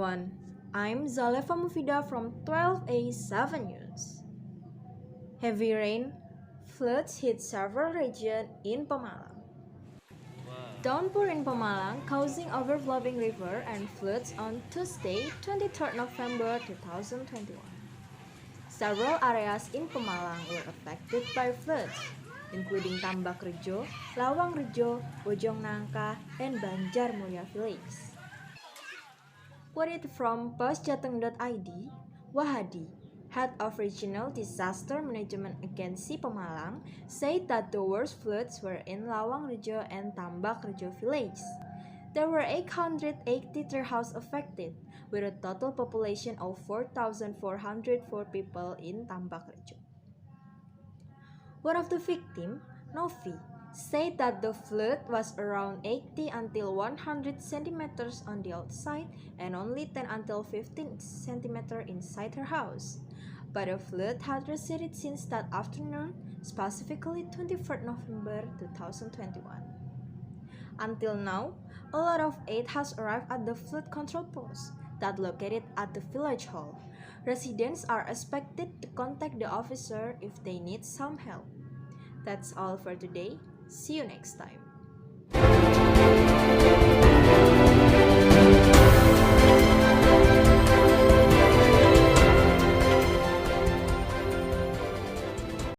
everyone, I'm Zalefa Mufida from 12A7 News. Heavy rain, floods hit several regions in Pemalang. Downpour in Pemalang causing overflowing river and floods on Tuesday, 23rd November 2021. Several areas in Pemalang were affected by floods, including Tambak Rejo, Lawang Rejo, Bojong Nangka, and Banjarmulia villages. Quoted from postjateng.id, Wahadi, head of Regional Disaster Management Agency Pemalang, said that the worst floods were in Lawang Rejo and Tambak Rejo villages. There were 883 houses affected, with a total population of 4,404 people in Tambak Rejo. One of the victims, Novi, said that the flood was around 80 until 100 centimeters on the outside and only 10 until 15 centimeters inside her house. But the flood had receded since that afternoon, specifically 23rd November 2021. Until now, a lot of aid has arrived at the flood control post that located at the village hall. Residents are expected to contact the officer if they need some help. That's all for today. See you next time.